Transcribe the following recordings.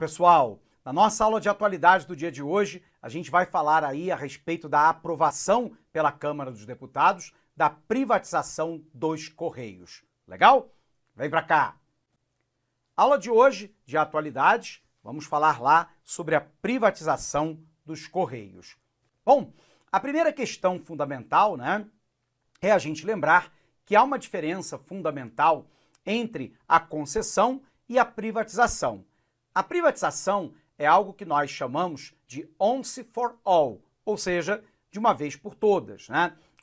Pessoal, na nossa aula de atualidade do dia de hoje, a gente vai falar aí a respeito da aprovação pela Câmara dos Deputados da privatização dos Correios. Legal? Vem pra cá! Aula de hoje, de atualidades, vamos falar lá sobre a privatização dos Correios. Bom, a primeira questão fundamental, é a gente lembrar que há uma diferença fundamental entre a concessão e a privatização. A privatização é algo que nós chamamos de once for all, ou seja, de uma vez por todas,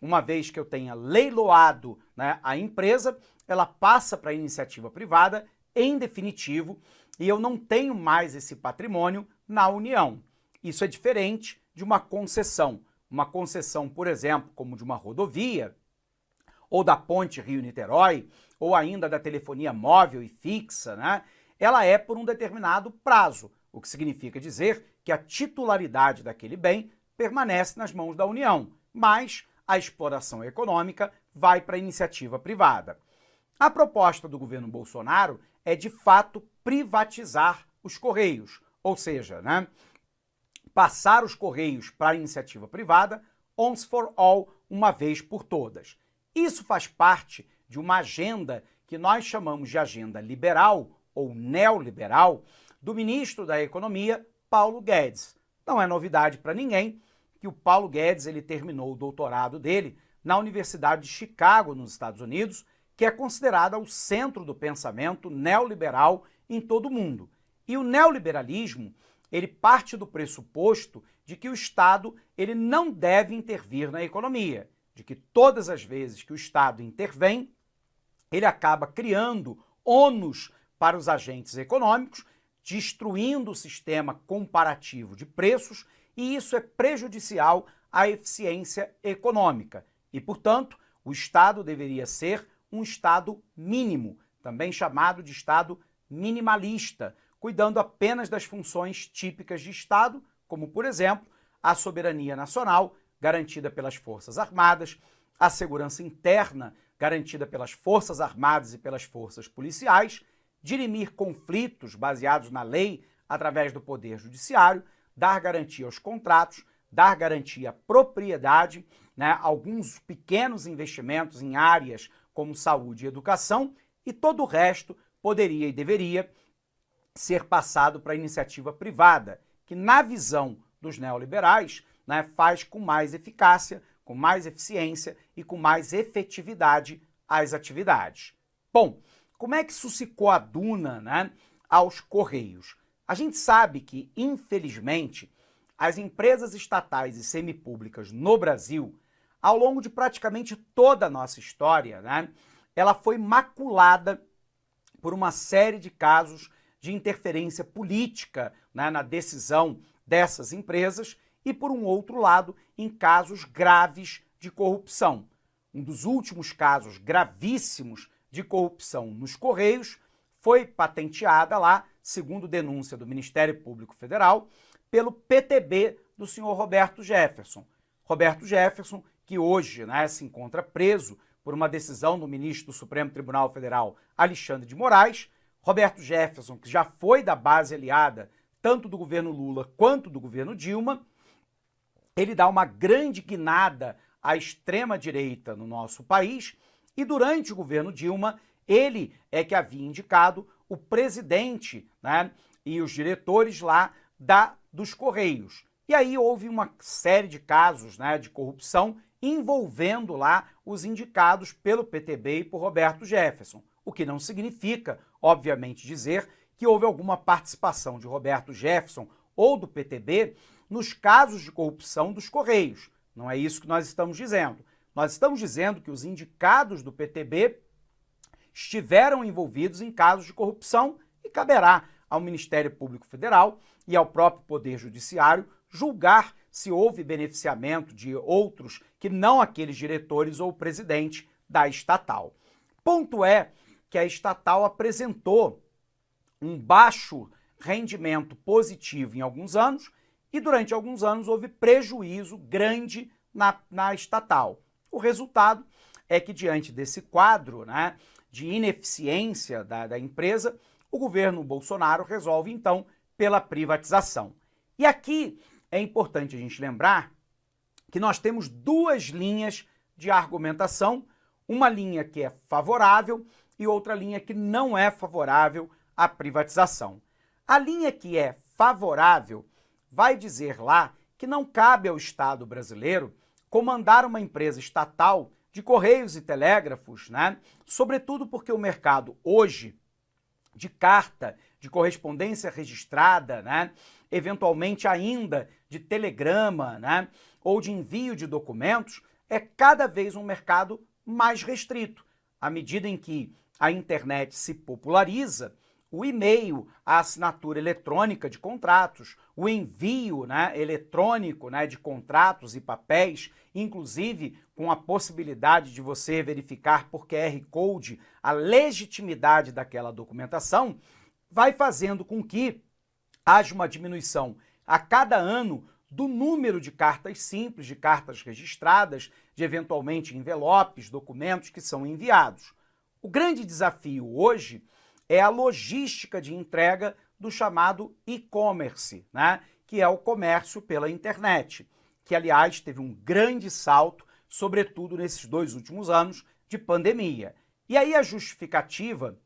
Uma vez que eu tenha leiloado, a empresa, ela passa para a iniciativa privada em definitivo e eu não tenho mais esse patrimônio na União. Isso é diferente de uma concessão. Uma concessão, por exemplo, como de uma rodovia, ou da ponte Rio-Niterói, ou ainda da telefonia móvel e fixa, ela é por um determinado prazo, o que significa dizer que a titularidade daquele bem permanece nas mãos da União, mas a exploração econômica vai para a iniciativa privada. A proposta do governo Bolsonaro é, de fato, privatizar os Correios, ou seja, passar os Correios para a iniciativa privada, once for all, uma vez por todas. Isso faz parte de uma agenda que nós chamamos de agenda liberal ou neoliberal do ministro da Economia, Paulo Guedes. Não é novidade para ninguém que o Paulo Guedes ele terminou o doutorado dele na Universidade de Chicago, nos Estados Unidos, que é considerada o centro do pensamento neoliberal em todo o mundo. E o neoliberalismo, ele parte do pressuposto de que o Estado ele não deve intervir na economia, de que todas as vezes que o Estado intervém, ele acaba criando ônus para os agentes econômicos, destruindo o sistema comparativo de preços, e isso é prejudicial à eficiência econômica. E, portanto, o Estado deveria ser um Estado mínimo, também chamado de Estado minimalista, cuidando apenas das funções típicas de Estado, como, por exemplo, a soberania nacional, garantida pelas Forças Armadas, a segurança interna, garantida pelas Forças Armadas e pelas Forças Policiais, dirimir conflitos baseados na lei através do Poder Judiciário, dar garantia aos contratos, dar garantia à propriedade, alguns pequenos investimentos em áreas como saúde e educação, e todo o resto poderia e deveria ser passado para a iniciativa privada, que na visão dos neoliberais faz com mais eficácia, com mais eficiência e com mais efetividade as atividades. Bom, como é que isso se coaduna aos Correios? A gente sabe que, infelizmente, as empresas estatais e semipúblicas no Brasil, ao longo de praticamente toda a nossa história, ela foi maculada por uma série de casos de interferência política na decisão dessas empresas e, por um outro lado, em casos graves de corrupção. Um dos últimos casos gravíssimos de corrupção nos Correios foi patenteada lá, segundo denúncia do Ministério Público Federal, pelo PTB do senhor Roberto Jefferson. Roberto Jefferson, que hoje se encontra preso por uma decisão do ministro do Supremo Tribunal Federal, Alexandre de Moraes. Roberto Jefferson, que já foi da base aliada tanto do governo Lula quanto do governo Dilma, ele dá uma grande guinada à extrema-direita no nosso país e durante o governo Dilma, ele é que havia indicado o presidente e os diretores lá dos Correios. E aí houve uma série de casos de corrupção envolvendo lá os indicados pelo PTB e por Roberto Jefferson, o que não significa, obviamente, dizer que houve alguma participação de Roberto Jefferson ou do PTB nos casos de corrupção dos Correios. Não é isso que nós estamos dizendo. Nós estamos dizendo que os indicados do PTB estiveram envolvidos em casos de corrupção e caberá ao Ministério Público Federal e ao próprio Poder Judiciário julgar se houve beneficiamento de outros que não aqueles diretores ou presidente da estatal. Ponto é que a estatal apresentou um baixo rendimento positivo em alguns anos e durante alguns anos houve prejuízo grande na estatal. O resultado é que, diante desse quadro de ineficiência da empresa, o governo Bolsonaro resolve, então, pela privatização. E aqui é importante a gente lembrar que nós temos duas linhas de argumentação, uma linha que é favorável e outra linha que não é favorável à privatização. A linha que é favorável vai dizer lá que não cabe ao Estado brasileiro comandar uma empresa estatal de Correios e Telégrafos, né? Sobretudo porque o mercado hoje de carta, de correspondência registrada, né? Eventualmente ainda de telegrama, né? Ou de envio de documentos, é cada vez um mercado mais restrito. À medida em que a internet se populariza, o e-mail, a assinatura eletrônica de contratos, o envio, né, eletrônico, né, de contratos e papéis, inclusive com a possibilidade de você verificar por QR Code a legitimidade daquela documentação, vai fazendo com que haja uma diminuição a cada ano do número de cartas simples, de cartas registradas, de eventualmente envelopes, documentos que são enviados. O grande desafio hoje é a logística de entrega do chamado e-commerce, né? Que é o comércio pela internet, que, aliás, teve um grande salto, sobretudo nesses 2 últimos anos de pandemia. E aí a justificativa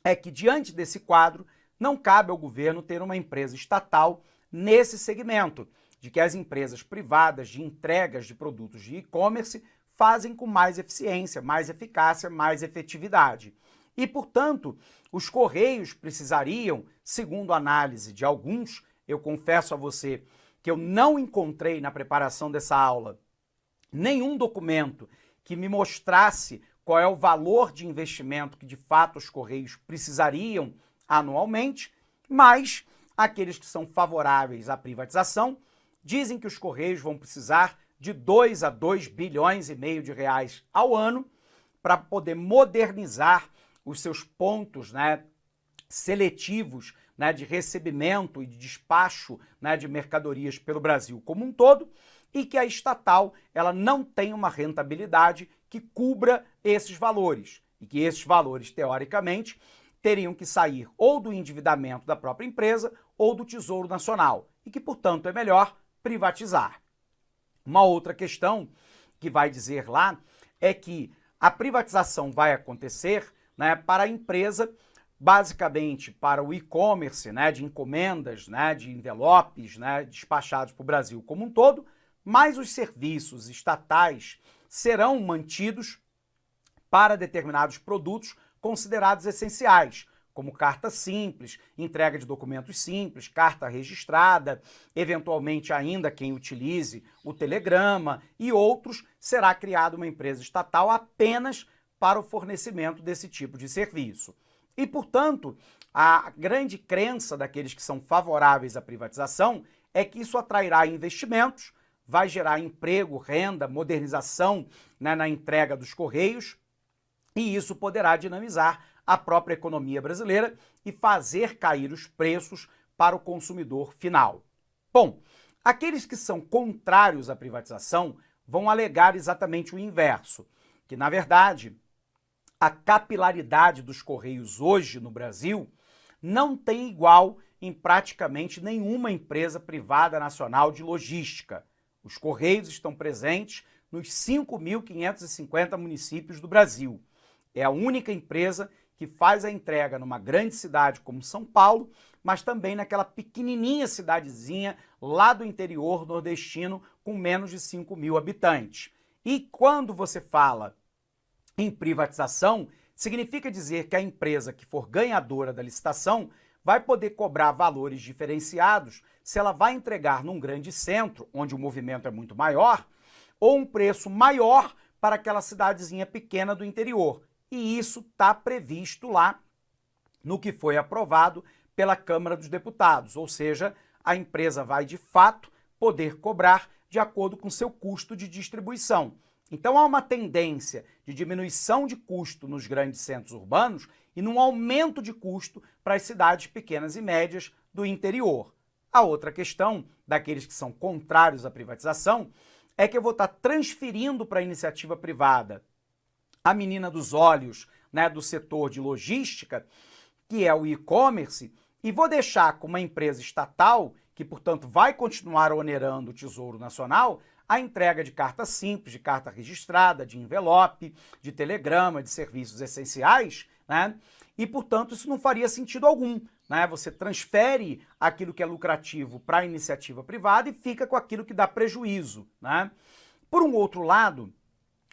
é que, diante desse quadro, não cabe ao governo ter uma empresa estatal nesse segmento, de que as empresas privadas de entregas de produtos de e-commerce fazem com mais eficiência, mais eficácia, mais efetividade. E, portanto, os Correios precisariam, segundo a análise de alguns, eu confesso a você que eu não encontrei na preparação dessa aula nenhum documento que me mostrasse qual é o valor de investimento que de fato os Correios precisariam anualmente, mas aqueles que são favoráveis à privatização dizem que os Correios vão precisar de 2 a 2 bilhões e meio de reais ao ano para poder modernizar os seus pontos, né, seletivos, né, de recebimento e de despacho, né, de mercadorias pelo Brasil como um todo, e que a estatal ela não tem uma rentabilidade que cubra esses valores, e que esses valores, teoricamente, teriam que sair ou do endividamento da própria empresa ou do Tesouro Nacional, e que, portanto, é melhor privatizar. Uma outra questão que vai dizer lá é que a privatização vai acontecer, né, para a empresa, basicamente para o e-commerce, né, de encomendas, né, de envelopes, né, despachados para o Brasil como um todo, mas os serviços estatais serão mantidos para determinados produtos considerados essenciais, como carta simples, entrega de documentos simples, carta registrada, eventualmente ainda quem utilize o telegrama e outros, será criada uma empresa estatal apenas para o fornecimento desse tipo de serviço. E, portanto, a grande crença daqueles que são favoráveis à privatização é que isso atrairá investimentos, vai gerar emprego, renda, modernização, né, na entrega dos Correios, e isso poderá dinamizar a própria economia brasileira e fazer cair os preços para o consumidor final. Bom, aqueles que são contrários à privatização vão alegar exatamente o inverso, que, na verdade, a capilaridade dos Correios hoje no Brasil não tem igual em praticamente nenhuma empresa privada nacional de logística. Os Correios estão presentes nos 5.550 municípios do Brasil. É a única empresa que faz a entrega numa grande cidade como São Paulo, mas também naquela pequenininha cidadezinha lá do interior nordestino com menos de 5.000 habitantes. E quando você fala em privatização, significa dizer que a empresa que for ganhadora da licitação vai poder cobrar valores diferenciados se ela vai entregar num grande centro, onde o movimento é muito maior, ou um preço maior para aquela cidadezinha pequena do interior. E isso está previsto lá no que foi aprovado pela Câmara dos Deputados, ou seja, a empresa vai de fato poder cobrar de acordo com seu custo de distribuição. Então há uma tendência de diminuição de custo nos grandes centros urbanos e num aumento de custo para as cidades pequenas e médias do interior. A outra questão daqueles que são contrários à privatização é que eu vou estar transferindo para a iniciativa privada a menina dos olhos, né, do setor de logística, que é o e-commerce, e vou deixar com uma empresa estatal, que, portanto, vai continuar onerando o Tesouro Nacional, a entrega de carta simples, de carta registrada, de envelope, de telegrama, de serviços essenciais, né? E, portanto, isso não faria sentido algum, né? Você transfere aquilo que é lucrativo para a iniciativa privada e fica com aquilo que dá prejuízo, né? Por um outro lado,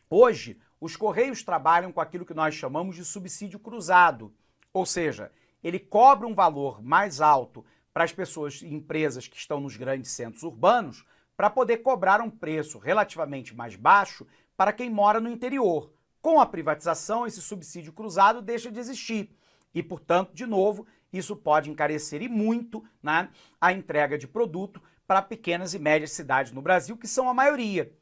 hoje, os Correios trabalham com aquilo que nós chamamos de subsídio cruzado, ou seja, ele cobra um valor mais alto para as pessoas e empresas que estão nos grandes centros urbanos para poder cobrar um preço relativamente mais baixo para quem mora no interior. Com a privatização, esse subsídio cruzado deixa de existir e, portanto, de novo, isso pode encarecer e muito, né, a entrega de produto para pequenas e médias cidades no Brasil, que são a maioria.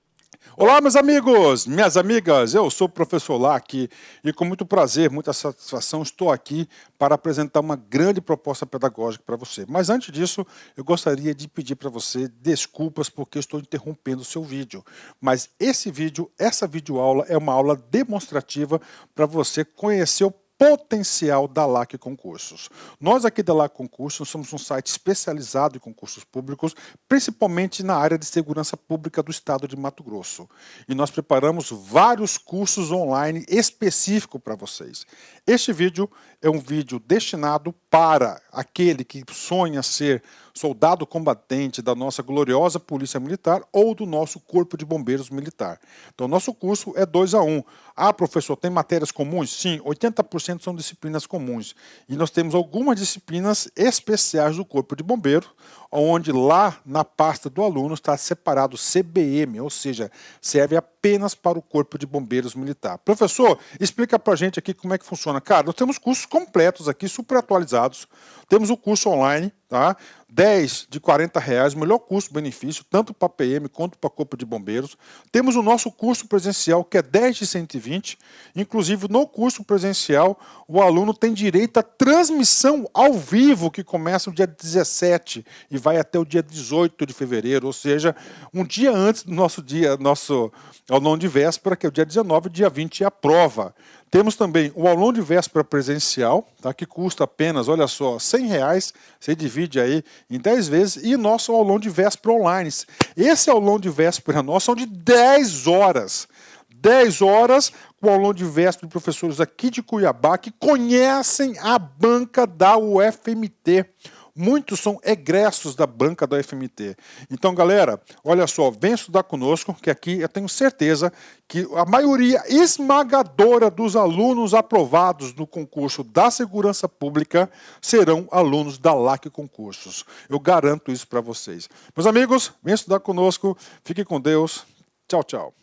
Olá, meus amigos, minhas amigas, eu sou o professor Lac e com muito prazer, muita satisfação, estou aqui para apresentar uma grande proposta pedagógica para você. Mas antes disso, eu gostaria de pedir para você desculpas porque estou interrompendo o seu vídeo. Mas esse vídeo, essa videoaula é uma aula demonstrativa para você conhecer o potencial da LAC Concursos. Nós aqui da LAC Concursos somos um site especializado em concursos públicos, principalmente na área de segurança pública do estado de Mato Grosso. E nós preparamos vários cursos online específicos para vocês. Este vídeo é um vídeo destinado para aquele que sonha ser soldado combatente da nossa gloriosa Polícia Militar ou do nosso Corpo de Bombeiros Militar. Então, nosso curso é 2 a 1. Ah, professor, tem matérias comuns? Sim, 80% são disciplinas comuns. E nós temos algumas disciplinas especiais do Corpo de Bombeiros, onde lá na pasta do aluno está separado CBM, ou seja, serve apenas para o Corpo de Bombeiros Militar. Professor, explica para a gente aqui como é que funciona. Cara, nós temos cursos completos aqui, super atualizados. Temos o curso online, tá? 10 de R$40, melhor custo-benefício, tanto para PM quanto para Corpo de Bombeiros. Temos o nosso curso presencial, que é 10 de 120. Inclusive, no curso presencial, o aluno tem direito à transmissão ao vivo, que começa no dia 17 e vai até o dia 18 de fevereiro, ou seja, um dia antes do nosso aulão de véspera, que é o dia 19, dia 20 é a prova. Temos também o aulão de véspera presencial, tá, que custa apenas, olha só, R$100, você divide aí em 10 vezes, e nosso aulão de véspera online. Esse aulão de véspera nosso são de 10 horas. 10 horas com o aulão de véspera de professores aqui de Cuiabá que conhecem a banca da UFMT. Muitos são egressos da banca da UFMT. Então, galera, olha só, vem estudar conosco, que aqui eu tenho certeza que a maioria esmagadora dos alunos aprovados no concurso da Segurança Pública serão alunos da LAC Concursos. Eu garanto isso para vocês. Meus amigos, vem estudar conosco, fique com Deus. Tchau, tchau.